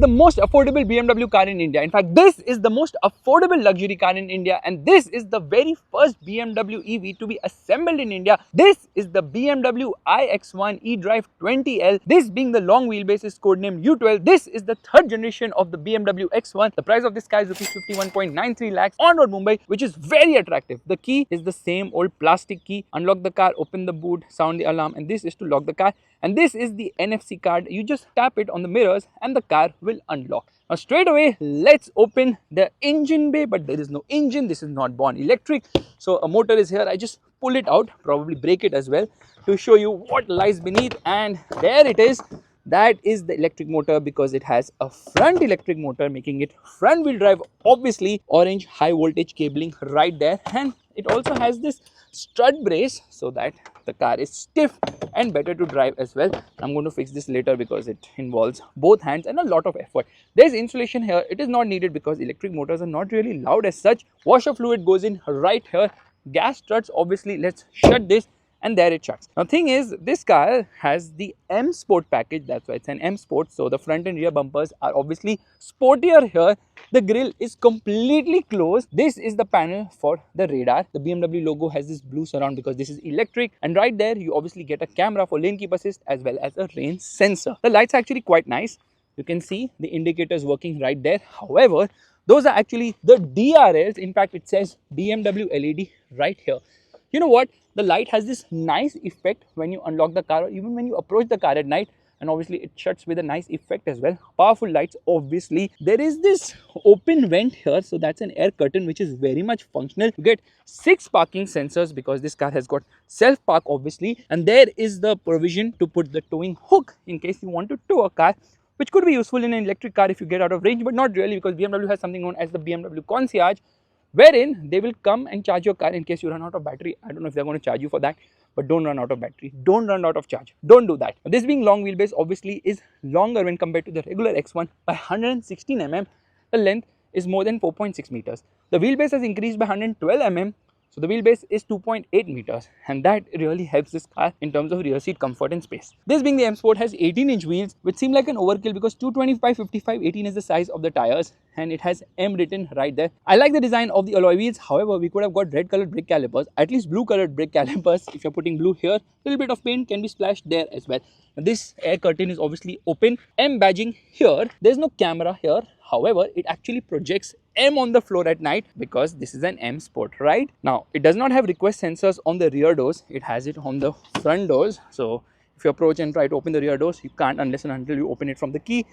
the most affordable BMW car in India. In fact, this is the most affordable luxury car in India, and this is the very first BMW EV to be assembled in India. This is the BMW iX1 eDrive20L. This being the long wheelbase is codenamed U12. This is the third generation of the BMW X1. The price of this car is rupees 51.93 lakhs on road Mumbai, which is very attractive. The key is the same old plastic key. Unlock the car, open the boot, sound the alarm, and this is to lock the car. And this is the NFC card. You just tap it on the mirrors and the car will unlock. Now straight away, let's open the engine bay, but there is no engine. This is not born electric. So a motor is here. I just pull it out, probably break it as well to show you what lies beneath. And there it is. That is the electric motor because it has a front electric motor, making it front wheel drive. Obviously, orange high voltage cabling right there. And it also has this strut brace so that the car is stiff and better to drive as well. I'm going to fix this later because it involves both hands and a lot of effort. There's insulation here. It is not needed because electric motors are not really loud as such. Washer fluid goes in right here. Gas struts, obviously, let's shut this. And there it shuts. Now thing is, this car has the M Sport package. That's why it's an M Sport. So the front and rear bumpers are obviously sportier here. The grille is completely closed. This is the panel for the radar. The BMW logo has this blue surround because this is electric. And right there, you obviously get a camera for lane keep assist as well as a rain sensor. The lights are actually quite nice. You can see the indicators working right there. However, those are actually the DRLs. In fact, it says BMW LED right here. You know what? The light has this nice effect when you unlock the car or even when you approach the car at night, and obviously it shuts with a nice effect as well. Powerful lights, obviously. There is this open vent here, so that's an air curtain which is very much functional. You get 6 parking sensors because this car has got self park obviously, and there is the provision to put the towing hook in case you want to tow a car, which could be useful in an electric car if you get out of range, but not really because BMW has something known as the BMW concierge, wherein they will come and charge your car in case you run out of battery. I don't know if they're going to charge you for that, but don't run out of battery. Don't run out of charge. Don't do that. This being long wheelbase obviously is longer when compared to the regular X1 by 116 mm. The length is more than 4.6 meters. The wheelbase has increased by 112 mm. So the wheelbase is 2.8 meters, and that really helps this car in terms of rear seat comfort and space. This being the M Sport has 18-inch wheels, which seem like an overkill because 225, 55, 18 is the size of the tires, and it has M written right there. I like the design of the alloy wheels. However, we could have got red colored brake calipers, at least blue colored brake calipers. If you're putting blue here, a little bit of paint can be splashed there as well. Now, this air curtain is obviously open. M badging here. There's no camera here. However, it actually projects M on the floor at night because this is an M Sport, right? Now, it does not have request sensors on the rear doors. It has it on the front doors. So, if you approach and try to open the rear doors, you can't unless and until you open it from the key.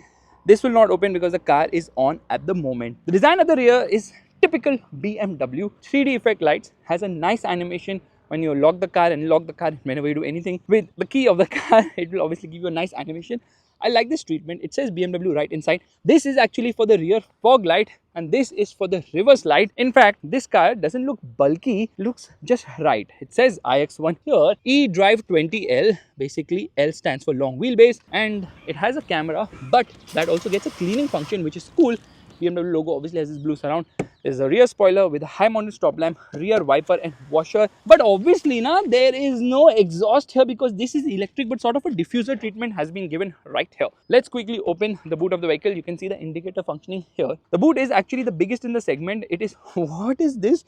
This will not open because the car is on at the moment. The design at the rear is typical BMW. 3D effect lights, has a nice animation when you lock the car and lock the car. Whenever you do anything with the key of the car, it will obviously give you a nice animation. I like this treatment. It says BMW right inside. This is actually for the rear fog light and this is for the reverse light. In fact, this car doesn't look bulky, looks just right. It says iX1 here, eDrive20L. Basically, L stands for long wheelbase, and it has a camera, but that also gets a cleaning function, which is cool. BMW logo obviously has this blue surround. There's a rear spoiler with a high mounted stop lamp, rear wiper and washer. But obviously now there is no exhaust here because this is electric, but sort of a diffuser treatment has been given right here. Let's quickly open the boot of the vehicle. You can see the indicator functioning here. The boot is actually the biggest in the segment. It is, what is this?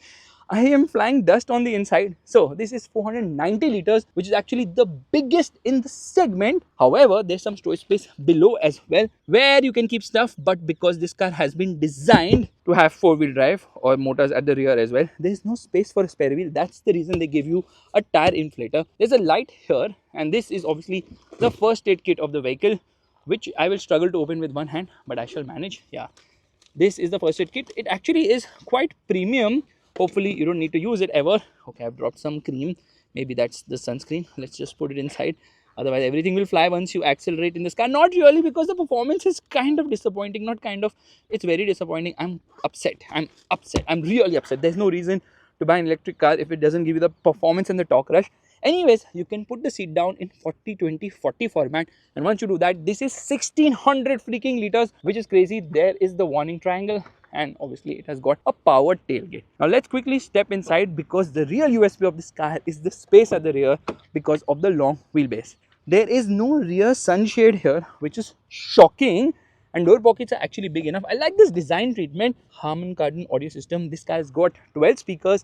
I am flying dust on the inside. So this is 490 liters, which is actually the biggest in the segment. However, there's some storage space below as well where you can keep stuff. But because this car has been designed to have four-wheel drive or motors at the rear as well, there's no space for a spare wheel. That's the reason they give you a tire inflator. There's a light here, and this is obviously the first aid kit of the vehicle, which I will struggle to open with one hand, but I shall manage. Yeah, this is the first aid kit. It actually is quite premium. Hopefully you don't need to use it ever. Okay, I've dropped some cream. Maybe that's the sunscreen. Let's just put it inside. Otherwise, everything will fly once you accelerate in this car. Not really, because the performance is kind of disappointing. Not kind of. It's very disappointing. I'm upset. I'm really upset. There's no reason to buy an electric car if it doesn't give you the performance and the torque rush. Anyways, you can put the seat down in 40-20-40 format. And once you do that, this is 1600 freaking liters, which is crazy. There is the warning triangle. And obviously it has got a powered tailgate. Now let's quickly step inside, because the real USP of this car is the space at the rear because of the long wheelbase. There is no rear sunshade here, which is shocking. and door pockets are actually big enough. I like this design treatment. Harman Kardon audio system. This guy's got 12 speakers.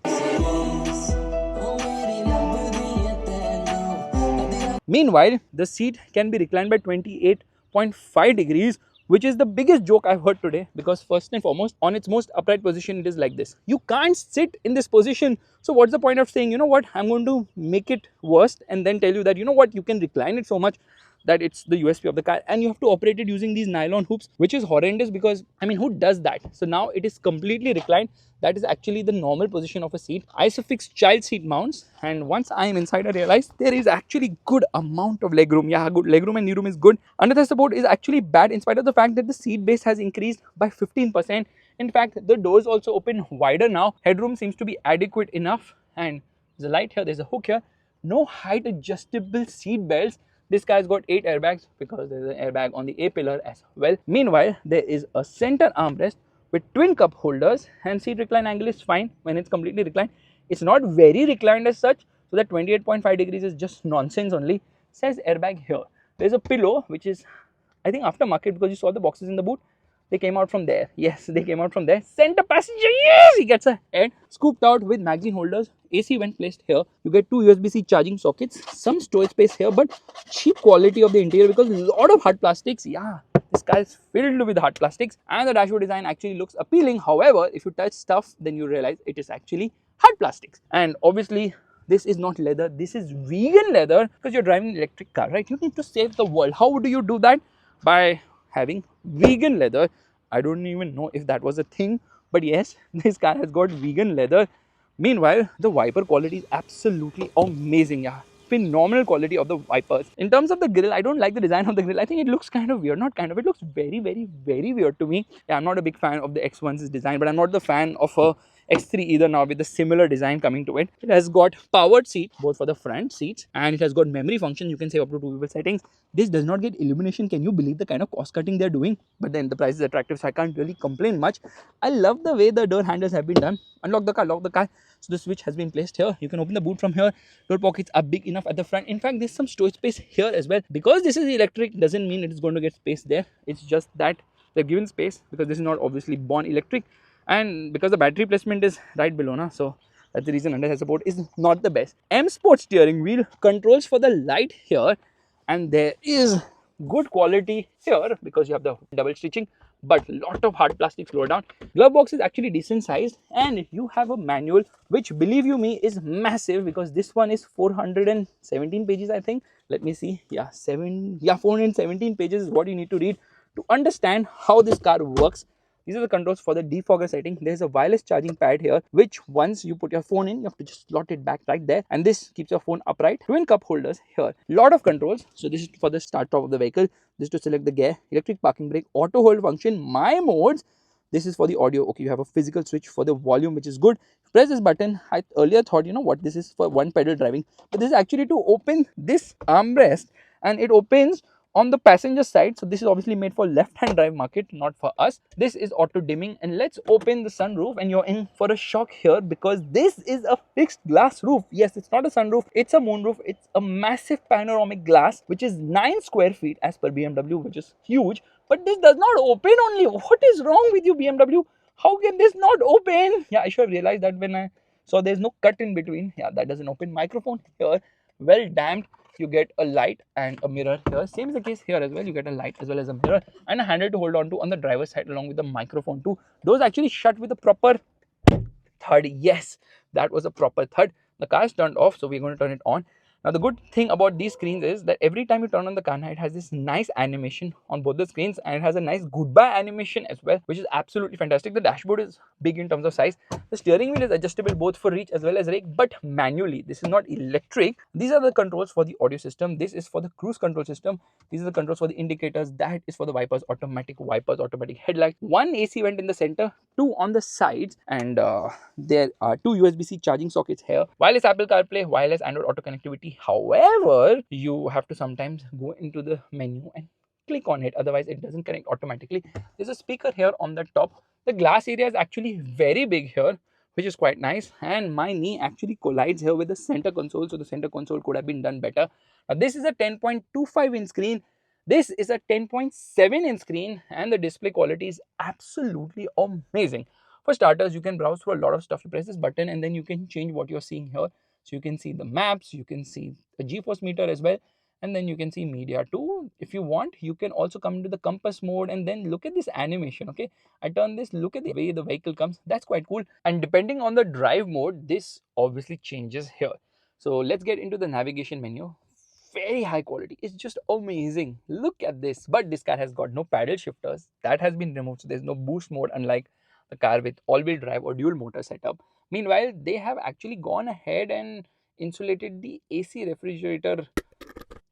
Meanwhile, the seat can be reclined by 28.5 degrees, which is the biggest joke I've heard today, because first and foremost, on its most upright position, it is like this. You can't sit in this position. So what's the point of saying, you know what, I'm going to make it worse and then tell you that, you know what, you can recline it so much that it's the USP of the car, and you have to operate it using these nylon hoops, which is horrendous because, I mean, who does that? So now it is completely reclined. That is actually the normal position of a seat. Isofix child seat mounts, and once I am inside, I realized there is actually good amount of legroom. Yeah, good legroom and kneeroom is good. Underthigh support is actually bad in spite of the fact that the seat base has increased by 15%. In fact, the doors also open wider now. Headroom seems to be adequate enough, and there's a light here, there's a hook here. No height adjustable seat belts. This guy's got 8 airbags because there's an airbag on the A pillar as well. Meanwhile, there is a center armrest with twin cup holders, and seat recline angle is fine when it's completely reclined. It's not very reclined as such, so that 28.5 degrees is just nonsense only. Says airbag here. There's a pillow which is, I think, aftermarket, because you saw the boxes in the boot. They came out from there. Yes, they came out from there. Center passenger, yes, he gets a head scooped out with magazine holders. AC vent placed here. You get 2 USB-C charging sockets, some storage space here, but cheap quality of the interior because a lot of hard plastics. Yeah, this car is filled with hard plastics, and the dashboard design actually looks appealing. However, if you touch stuff, then you realize it is actually hard plastics. And obviously, this is not leather. This is vegan leather, because you're driving an electric car, right? You need to save the world. How do you do that? By having vegan leather. I don't even know if that was a thing, but yes, this car has got vegan leather. Meanwhile, the wiper quality is absolutely amazing. Yeah, phenomenal quality of the wipers. In terms of the grille, I don't like the design of the grille. I think it looks kind of weird. Not kind of, it looks very, very, very weird to me. Yeah, I'm not a big fan of the X1's design, but I'm not the fan of a X3 either now with the similar design coming to it. It has got powered seat both for the front seats, and it has got memory function. You can save up to 2 people settings. This does not get illumination. Can you believe the kind of cost cutting they're doing? But then the price is attractive, so I can't really complain much. I love the way the door handles have been done. Unlock the car, lock the car. So the switch has been placed here. You can open the boot from here. Door pockets are big enough at the front. In fact, there's some storage space here as well. Because this is electric doesn't mean it is going to get space there. It's just that they've given space because this is not obviously born electric, and because the battery placement is right below now, so that's the reason underside support is not the best. M Sport steering wheel, controls for the light here, and there is good quality here because you have the double stitching, but lot of hard plastics lower down. Glove box is actually decent sized, and you have a manual which, believe you me, is massive because this one is 417 pages, I think. Let me see. Yeah, 417 pages is what you need to read to understand how this car works. These are the controls for the defogger setting. There's a wireless charging pad here, which once you put your phone in, you have to just slot it back right there, and this keeps your phone upright. Twin cup holders here. Lot of controls. So this is for the start of the vehicle. This is to select the gear, electric parking brake, auto hold function, my modes. This is for the audio. Okay, you have a physical switch for the volume, which is good. Press this button. I earlier thought, you know what, this is for one pedal driving, but this is actually to open this armrest, and it opens on the passenger side. So this is obviously made for left hand drive market, not for us. This is auto dimming, and let's open the sunroof, and you're in for a shock here because this is a fixed glass roof. Yes, it's not a sunroof, it's a moonroof. It's a massive panoramic glass which is 9 square feet as per BMW, which is huge, but this does not open only. What is wrong with you, BMW? How can this not open? Yeah, I should have realized that when I saw there's no cut in between. Yeah, that doesn't open. Microphone here, well damped. You get a light and a mirror here. Same is the case here as well. You get a light as well as a mirror and a handle to hold on to on the driver's side along with the microphone too. Those actually shut with a proper third. Yes, that was a proper third. The car is turned off, so we're going to turn it on. Now the good thing about these screens is that every time you turn on the car, it has this nice animation on both the screens, and it has a nice goodbye animation as well, which is absolutely fantastic. The dashboard is big in terms of size. The steering wheel is adjustable both for reach as well as rake, but manually. This is not electric. These are the controls for the audio system. This is for the cruise control system. These are the controls for the indicators. That is for the wipers, automatic headlight. One AC vent in the center, 2 on the sides, and there are 2 USB-C charging sockets here. Wireless Apple CarPlay, wireless Android Auto connectivity. However, you have to sometimes go into the menu and click on it, otherwise it doesn't connect automatically. There's a speaker here on the top. The glass area is actually very big here, which is quite nice, and my knee actually collides here with the center console, so the center console could have been done better. Now this is a 10.25 inch screen. This is a 10.7-inch screen and the display quality is absolutely amazing. For starters, you can browse through a lot of stuff. You press this button and then you can change what you're seeing here. So you can see the maps, you can see the G-force meter as well, and then you can see media too. If you want, you can also come into the compass mode and then look at this animation. Okay, I turn this, look at the way the vehicle comes. That's quite cool. And depending on the drive mode, this obviously changes here. So let's get into the navigation menu. Very high quality. It's just amazing. Look at this. But this car has got no paddle shifters. That has been removed. So there's no boost mode, unlike the car with all-wheel drive or dual motor setup. Meanwhile, they have actually gone ahead and insulated the AC refrigerator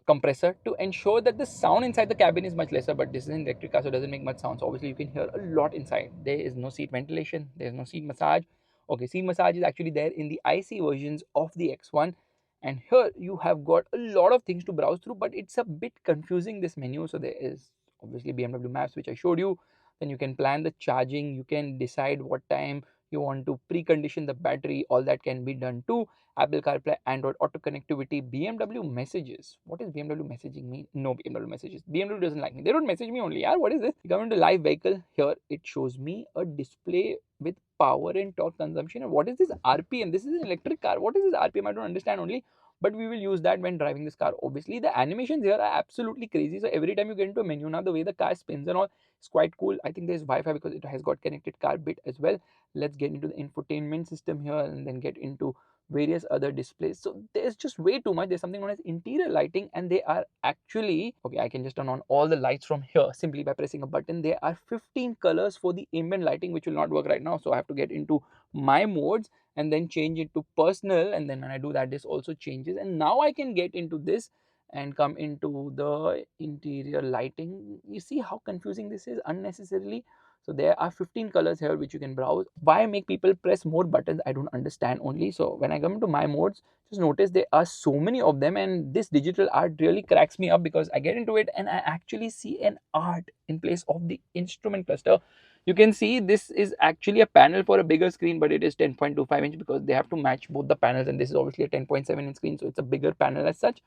compressor to ensure that the sound inside the cabin is much lesser. But this is an electric car, so it doesn't make much sound. So obviously you can hear a lot inside. There is no seat ventilation, there is no seat massage. Okay, seat massage is actually there in the IC versions of the X1, and here you have got a lot of things to browse through, but it's a bit confusing, this menu. So there is obviously BMW maps, which I showed you. Then you can plan the charging, you can decide what time you want to precondition the battery. All that can be done too. Apple CarPlay, Android Auto connectivity, BMW messages. What does BMW messaging mean? No BMW messages. BMW doesn't like me. They don't message me only. Yeah, what is this? You come into live vehicle. Here it shows me a display with power and torque consumption. And what is this RPM? This is an electric car. What is this RPM? I don't understand only. But we will use that when driving this car. Obviously, the animations here are absolutely crazy. So every time you get into a menu now, the way the car spins and all, it's quite cool. I think there's Wi-Fi because it has got connected car bit as well. Let's get into the infotainment system here and then get into various other displays. So there's just way too much. There's something known as interior lighting, and they are actually, okay, I can just turn on all the lights from here simply by pressing a button. There are 15 colors for the ambient lighting, which will not work right now. So I have to get into my modes and then change it to personal, and then when I do that, this also changes. And now I can get into this and come into the interior lighting. You see how confusing this is unnecessarily. So there are 15 colors here which you can browse. Why make people press more buttons? I don't understand only. So when I come to my modes, just notice there are so many of them, and this digital art really cracks me up because I get into it and I actually see an art in place of the instrument cluster. You can see this is actually a panel for a bigger screen, but it is 10.25 inch because they have to match both the panels, and this is obviously a 10.7 inch screen, so it's a bigger panel as such.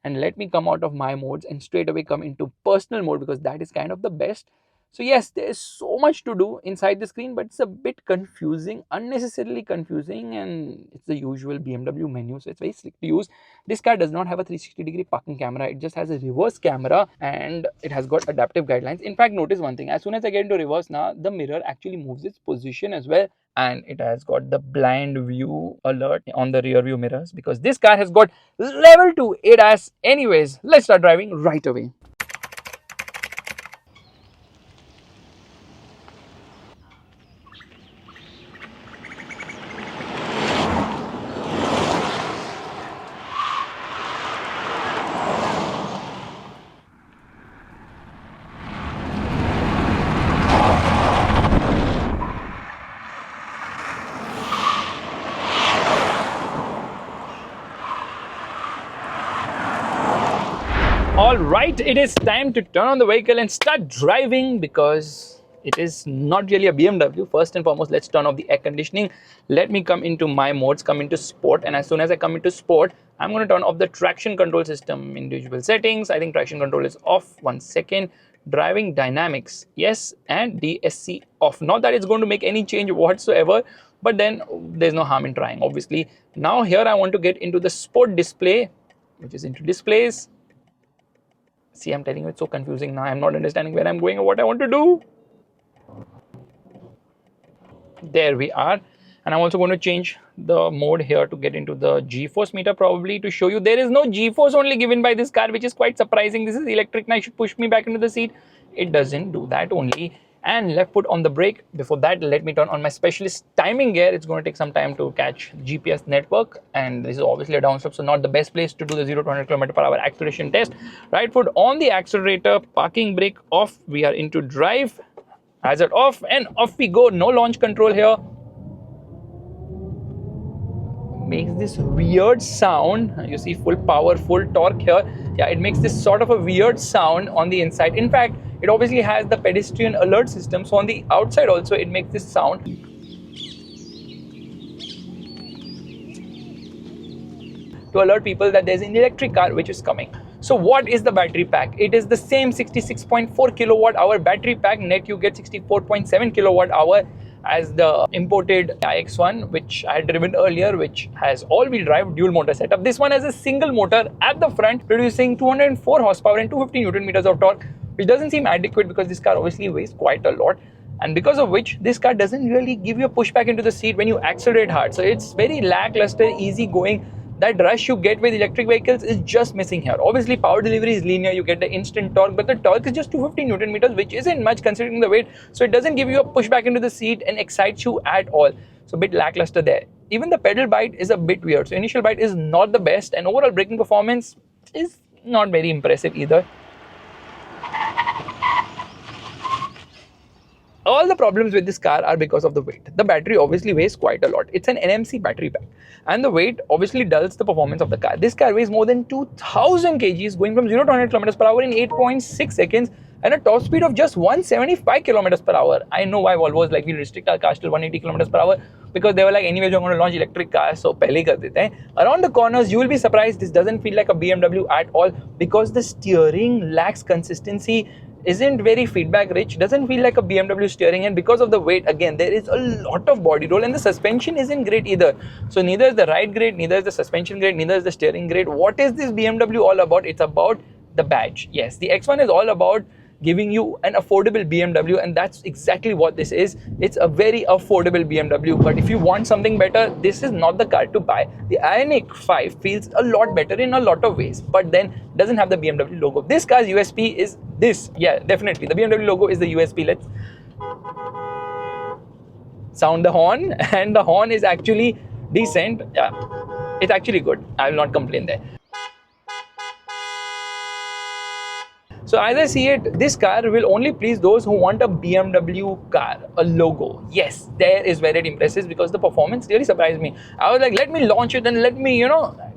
And let me come out of my modes and straight away come into personal mode because that is kind of the best. So yes, there is so much to do inside the screen, but it's a bit confusing, unnecessarily confusing, and it's the usual BMW menu, so it's very slick to use. This car does not have a 360-degree parking camera. It just has a reverse camera, and it has got adaptive guidelines. In fact, notice one thing. As soon as I get into reverse now, the mirror actually moves its position as well, and it has got the blind view alert on the rear view mirrors because this car has got level 2 ADAS. Anyways, let's start driving right away. Alright, it is time to turn on the vehicle and start driving because it is not really a BMW. First and foremost, let's turn off the air conditioning. Let me come into my modes, come into sport, and as soon as I come into sport, I'm going to turn off the traction control system. Individual settings, I think traction control is off. 1 second. Driving dynamics, yes, and DSC off. Not that it's going to make any change whatsoever, but then there's no harm in trying, obviously. Now here I want to get into the sport display, which is into displays. See, I'm telling you, it's so confusing now. I'm not understanding where I'm going or what I want to do. There we are. And I'm also going to change the mode here to get into the G-force meter, probably to show you there is no G-force only given by this car, which is quite surprising. This is electric and I should push me back into the seat. It doesn't do that only. And left foot on the brake. Before that, let me turn on my specialist timing gear. It's going to take some time to catch GPS network, and this is obviously a downslope, so not the best place to do the 0 to 100 km/h acceleration test. Right foot on the accelerator, parking brake off. We are into drive, hazard off, and off we go. No launch control here. Makes this weird sound. You see full power, full torque here. Yeah, it makes this sort of a weird sound on the inside. In fact, it obviously has the pedestrian alert system, so on the outside also it makes this sound to alert people that there's an electric car which is coming. So what is the battery pack? It is the same 66.4 kilowatt hour battery pack. Net you get 64.7 kilowatt hour as the imported iX1, which I had driven earlier, which has all-wheel drive dual motor setup. This one has a single motor at the front producing 204 horsepower and 250 Newton meters of torque, which doesn't seem adequate because this car obviously weighs quite a lot, and because of which this car doesn't really give you a pushback into the seat when you accelerate hard. So it's very lackluster, easy going. That rush you get with electric vehicles is just missing here. Obviously power delivery is linear, you get the instant torque, but the torque is just 250 Newton meters, which isn't much considering the weight, so it doesn't give you a pushback into the seat and excites you at all. So a bit lackluster there. Even the pedal bite is a bit weird, so initial bite is not the best, and overall braking performance is not very impressive either. All the problems with this car are because of the weight. The battery obviously weighs quite a lot. It's an NMC battery pack, and the weight obviously dulls the performance of the car. This car weighs more than 2000 kgs, going from 0 to 100 km per hour in 8.6 seconds, and a top speed of just 175 km per hour. I know why Volvo is like, we'll restrict our cars till 180 km per hour, because they were like, anyways, you're going to launch electric cars, so pehle hi kar dete hain. Around the corners, you will be surprised, this doesn't feel like a BMW at all, because the steering lacks consistency, isn't very feedback rich, doesn't feel like a BMW steering, and because of the weight, again, there is a lot of body roll, and the suspension isn't great either. So neither is the ride great, neither is the suspension great, neither is the steering great. What is this BMW all about? It's about the badge. Yes, the X1 is all about giving you an affordable BMW, and that's exactly what this is. It's a very affordable BMW, but if you want something better, this is not the car to buy. The iONIQ 5 feels a lot better in a lot of ways, but then doesn't have the BMW logo. This car's USP is this. Yeah, definitely. The BMW logo is the USP. Let's sound the horn, and the horn is actually decent. Yeah, it's actually good. I will not complain there. So as I see it, this car will only please those who want a BMW car, a logo. Yes, there is where it impresses, because the performance really surprised me. I was like, let me launch it and let me,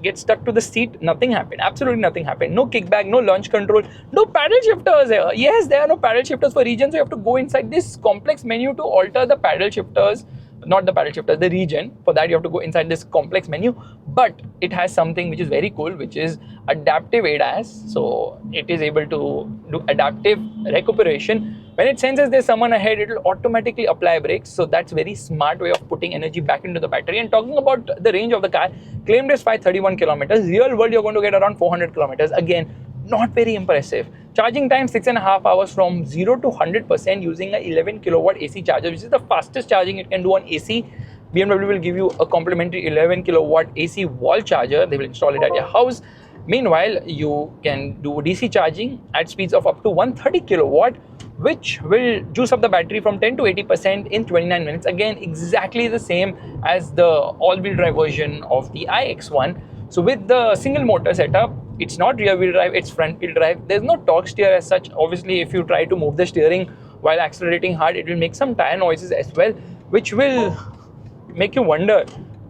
get stuck to the seat. Nothing happened. Absolutely nothing happened. No kickback, no launch control, no paddle shifters here. Yes, there are no paddle shifters for region, so you have to go inside this complex menu to alter the paddle shifters. Not the paddle shifters, the region. For that, you have to go inside this complex menu. But it has something which is very cool, which is adaptive ADAS. So it is able to do adaptive recuperation. When it senses there's someone ahead, it will automatically apply brakes. So that's very smart way of putting energy back into the battery. And talking about the range of the car, claimed is 531 kilometers. Real world, you're going to get around 400 kilometers. Again, not very impressive. Charging time 6.5 hours from 0 to 100% using a 11 kilowatt AC charger, which is the fastest charging it can do on AC. BMW will give you a complimentary 11 kilowatt AC wall charger. They will install it at your house. Meanwhile, you can do DC charging at speeds of up to 130 kilowatt, which will juice up the battery from 10 to 80% in 29 minutes. Again, exactly the same as the all-wheel drive version of the iX1. So with the single motor setup, it's not rear wheel drive, it's front wheel drive. There's no torque steer as such. Obviously, if you try to move the steering while accelerating hard, it will make some tire noises as well, which will make you wonder,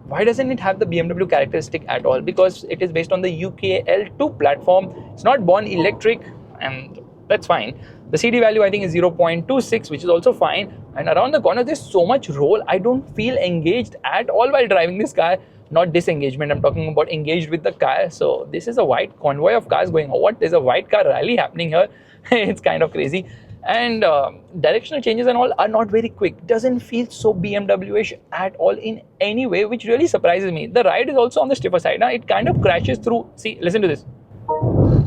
why doesn't it have the BMW characteristic at all? Because it is based on the EQA L2 platform. It's not born electric, and that's fine. The CD value I think is 0.26, which is also fine. And around the corner, there's so much roll. I don't feel engaged at all while driving this car. Not disengagement, I'm talking about engaged with the car. So this is a white convoy of cars going on. What? There's a white car rally happening here. It's kind of crazy. And directional changes and all are not very quick. Doesn't feel so BMW-ish at all in any way, which really surprises me. The ride is also on the stiffer side. Now it kind of crashes through. See, listen to this.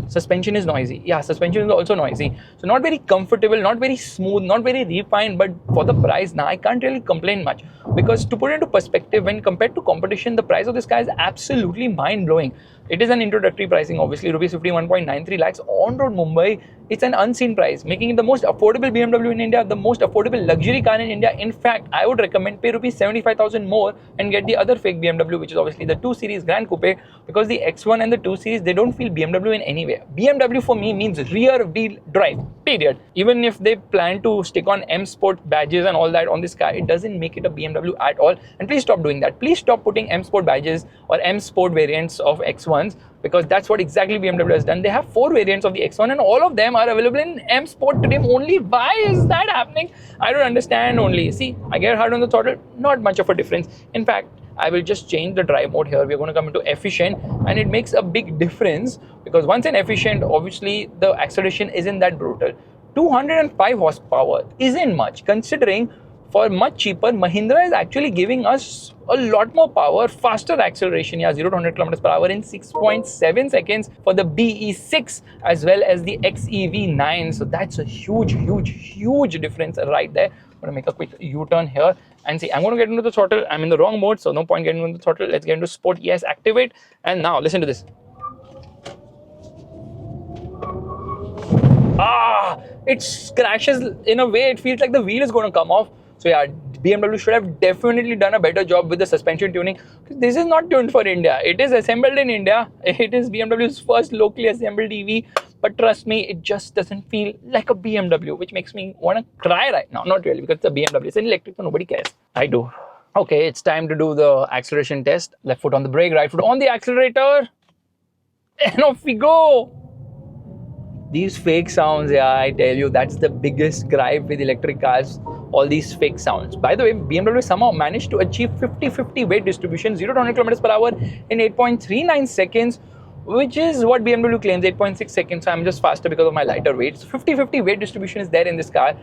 Suspension is noisy. Yeah, suspension is also noisy. So not very comfortable, not very smooth, not very refined, but for the price, now I can't really complain much. Because to put it into perspective, when compared to competition, the price of this car is absolutely mind-blowing. It is an introductory pricing, obviously, rupees 51.93 lakhs on road Mumbai. It's an unseen price, making it the most affordable BMW in India, the most affordable luxury car in India. In fact, I would recommend pay rupees 75,000 more and get the other fake BMW, which is obviously the 2 Series Grand Coupe, because the X1 and the 2 Series, they don't feel BMW in any way. BMW for me means rear wheel drive, period. Even if they plan to stick on M Sport badges and all that on this car, it doesn't make it a BMW at all. And please stop doing that. Please stop putting M Sport badges or M Sport variants of X1s, because that's what exactly BMW has done. They have 4 variants of the X1 and all of them are available in M Sport today only. Why is that happening? I don't understand only. See, I get hard on the throttle, not much of a difference. In fact, I will just change the drive mode here. We're going to come into efficient, and it makes a big difference because once in efficient, obviously the acceleration isn't that brutal. 205 horsepower isn't much considering for much cheaper, Mahindra is actually giving us a lot more power, faster acceleration, 0 to 100 kilometers per hour in 6.7 seconds for the BE6 as well as the XEV9. So that's a huge difference right there. I'm going to make a quick U-turn here and see. I'm going to get into the throttle. I'm in the wrong mode, so no point getting into the throttle. Let's get into sport. Yes, activate. And now listen to this. It crashes in a way, it feels like the wheel is going to come off. So yeah, BMW should have definitely done a better job with the suspension tuning. This is not tuned for India. It is assembled in India. It is BMW's first locally assembled EV. But trust me, it just doesn't feel like a BMW, which makes me want to cry right now. Not really, because it's a BMW. It's an electric, so nobody cares. I do. Okay, it's time to do the acceleration test. Left foot on the brake, right foot on the accelerator. And off we go. These fake sounds, yeah, I tell you, that's the biggest gripe with electric cars, all these fake sounds. By the way, BMW somehow managed to achieve 50-50 weight distribution, 0 to 100 kilometers per hour in 8.39 seconds, which is what BMW claims, 8.6 seconds. So I'm just faster because of my lighter weight. So 50-50 weight distribution is there in this car,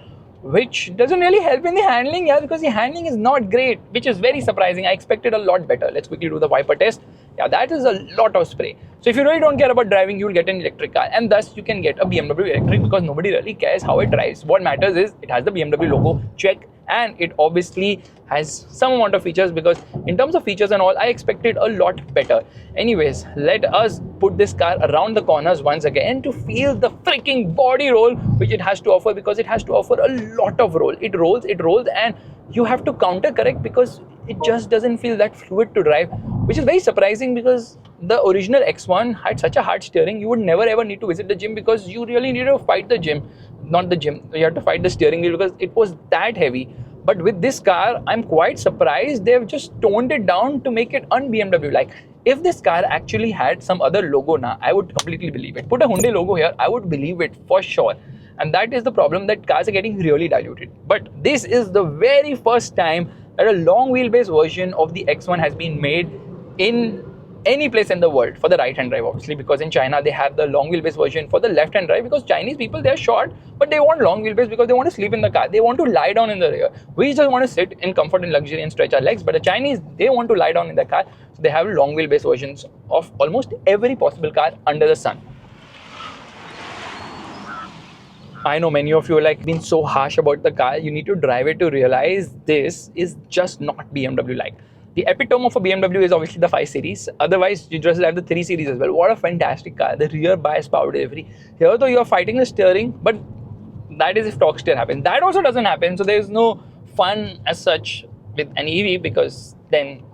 which doesn't really help in the handling, because the handling is not great, which is very surprising. I expected a lot better. Let's quickly do the wiper test. Yeah, that is a lot of spray. So if you really don't care about driving, you'll get an electric car, and thus you can get a BMW electric because nobody really cares how it drives. What matters is it has the BMW logo, check, and it obviously has some amount of features, because in terms of features and all, I expected a lot better. Anyways, let us put this car around the corners once again to feel the freaking body roll which it has to offer, because it has to offer a lot of roll. It rolls, and you have to counter correct because it just doesn't feel that fluid to drive, which is very surprising because the original X1 had such a hard steering. You would never ever need to visit the gym because you really need to fight the gym, not the gym. You have to fight the steering wheel because it was that heavy. But with this car, I'm quite surprised they've just toned it down to make it un-BMW like. If this car actually had some other logo now, I would completely believe it. Put a Hyundai logo here, I would believe it for sure. And that is the problem, that cars are getting really diluted. But this is the very first time that a long wheelbase version of the X1 has been made in any place in the world for the right-hand drive, obviously, because in China they have the long wheelbase version for the left-hand drive, because Chinese people, they're short, but they want long wheelbase because they want to sleep in the car. They want to lie down in the rear. We just want to sit in comfort and luxury and stretch our legs, but the Chinese, they want to lie down in the car. So they have long wheelbase versions of almost every possible car under the sun. I know many of you are like being so harsh about the car. You need to drive it to realize this is just not BMW like. The epitome of a BMW is obviously the 5 Series. Otherwise, you just have the 3 Series as well. What a fantastic car. The rear bias power delivery. Here though, you are fighting the steering, but that is if torque steer happens. That also doesn't happen. So there is no fun as such with an EV, because then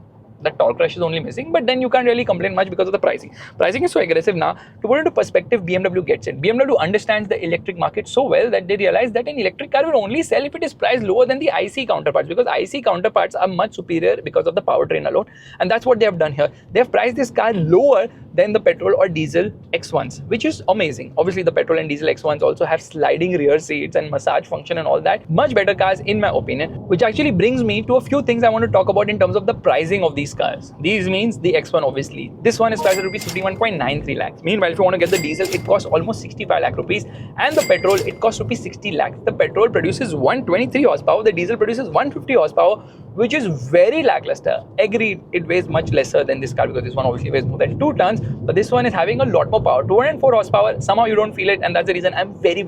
the torque rush is only missing, but then you can't really complain much because of the pricing. Pricing is so aggressive now. To put it into perspective, BMW gets it. BMW understands the electric market so well that they realize that an electric car will only sell if it is priced lower than the IC counterparts, because IC counterparts are much superior because of the powertrain alone. And that's what they have done here. They have priced this car lower than the petrol or diesel X1s, which is amazing. Obviously, the petrol and diesel X1s also have sliding rear seats and massage function and all that. Much better cars in my opinion, which actually brings me to a few things I want to talk about in terms of the pricing of these cars. These means the X1 obviously. This one is priced at rupees 51.93 lakhs. Meanwhile, if you want to get the diesel, it costs almost 65 lakh rupees, and the petrol, it costs rupees 60 lakhs. The petrol produces 123 horsepower, the diesel produces 150 horsepower, which is very lackluster. Agreed, it weighs much lesser than this car because this one obviously weighs more than 2 tons, but this one is having a lot more power, 204 horsepower. Somehow you don't feel it, and that's the reason I'm very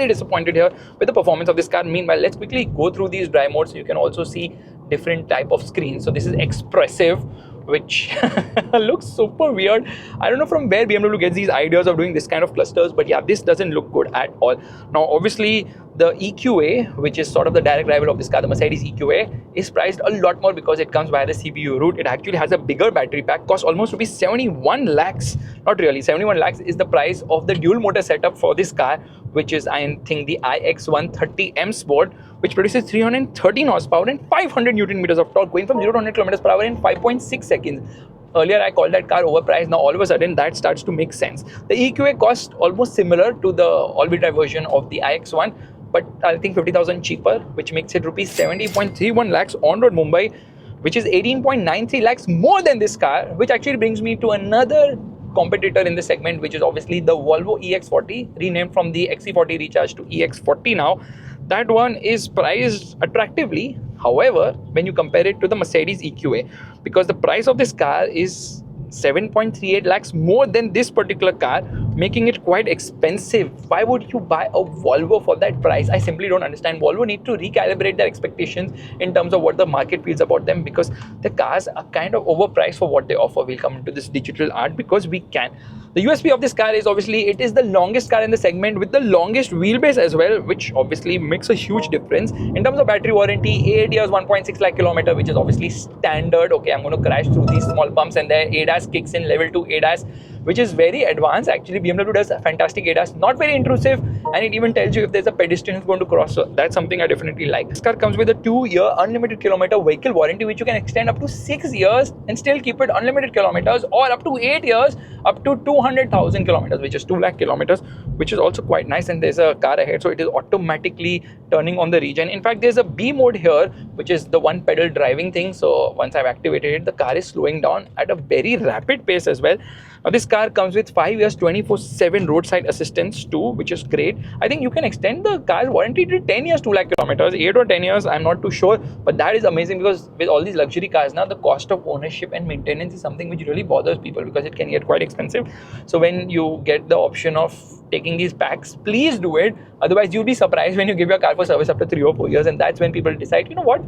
disappointed here with the performance of this car. Meanwhile, let's quickly go through these drive modes so you can also see different type of screens. So this is expressive, which looks super weird. I don't know from where BMW gets these ideas of doing this kind of clusters, but yeah, this doesn't look good at all. Now, obviously, the EQA, which is sort of the direct rival of this car, the Mercedes EQA, is priced a lot more because it comes via the CPU route. It actually has a bigger battery pack, costs almost rupees 71 lakhs. Not really, 71 lakhs is the price of the dual motor setup for this car, which is, I think, the iX1 30M Sport, which produces 313 horsepower and 500 Newton meters of torque, going from 0 to 100 kilometers per hour in 5.6 seconds. Earlier, I called that car overpriced. Now, all of a sudden, that starts to make sense. The EQA costs almost similar to the all-wheel drive version of the iX1, but I think 50,000 cheaper, which makes it rupees 70.31 lakhs on road Mumbai, which is 18.93 lakhs more than this car, which actually brings me to another competitor in the segment, which is obviously the Volvo EX40, renamed from the XC40 Recharge to EX40 now. That one is priced attractively, however, when you compare it to the Mercedes EQA, because the price of this car is 7.38 lakhs more than this particular car, making it quite expensive. Why would you buy a Volvo for that price? I simply don't understand. Volvo need to recalibrate their expectations in terms of what the market feels about them, because the cars are kind of overpriced for what they offer. We'll come into this digital art because we can. The USP of this car is obviously it is the longest car in the segment with the longest wheelbase as well, which obviously makes a huge difference. In terms of battery warranty, 8 years, 1.6 lakh kilometer, which is obviously standard. Okay, I'm going to crash through these small bumps and their ADAS kicks in, level 2 ADAS, which is very advanced. Actually, BMW does a fantastic ADAS, not very intrusive, and it even tells you if there's a pedestrian who's going to cross. So that's something I definitely like. This car comes with a 2-year unlimited kilometer vehicle warranty, which you can extend up to 6 years and still keep it unlimited kilometers, or up to 8 years, up to 200,000 kilometers, which is 2 lakh kilometers, which is also quite nice. And there's a car ahead, so it is automatically turning on the regen. In fact, there's a B mode here, which is the one pedal driving thing. So once I've activated it, the car is slowing down at a very rapid pace as well. Now, this car comes with 5 years 24/7 roadside assistance too, which is great. I think you can extend the car's warranty to 10 years, 2 lakh kilometers, 8 or 10 years, I'm not too sure, but that is amazing, because with all these luxury cars now, the cost of ownership and maintenance is something which really bothers people, because it can get quite expensive. So when you get the option of taking these packs, please do it. Otherwise, you'll be surprised when you give your car for service after 3 or 4 years, and that's when people decide, you know what,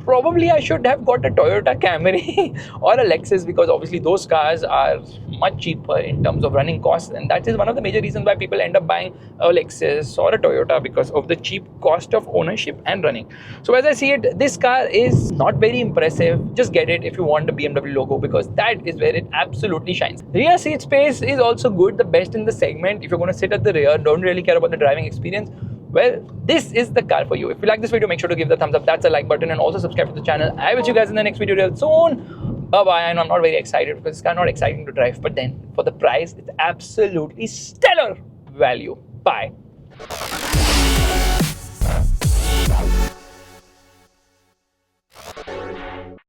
probably I should have got a Toyota Camry or a Lexus, because obviously those cars are much cheaper in terms of running costs, and that is one of the major reasons why people end up buying a Lexus or a Toyota, because of the cheap cost of ownership and running. So as I see it, this car is not very impressive. Just get it if you want the BMW logo, because that is where it absolutely shines. Rear seat space is also good, the best in the segment. If you're going to sit at the rear, don't really care about the driving experience, well, this is the car for you. If you like this video, make sure to give the thumbs up, that's a like button, and also subscribe to the channel. I will see you guys in the next video real soon. Bye bye. And I'm not very excited because this car not exciting to drive, but then for the price, it's absolutely stellar value. Bye.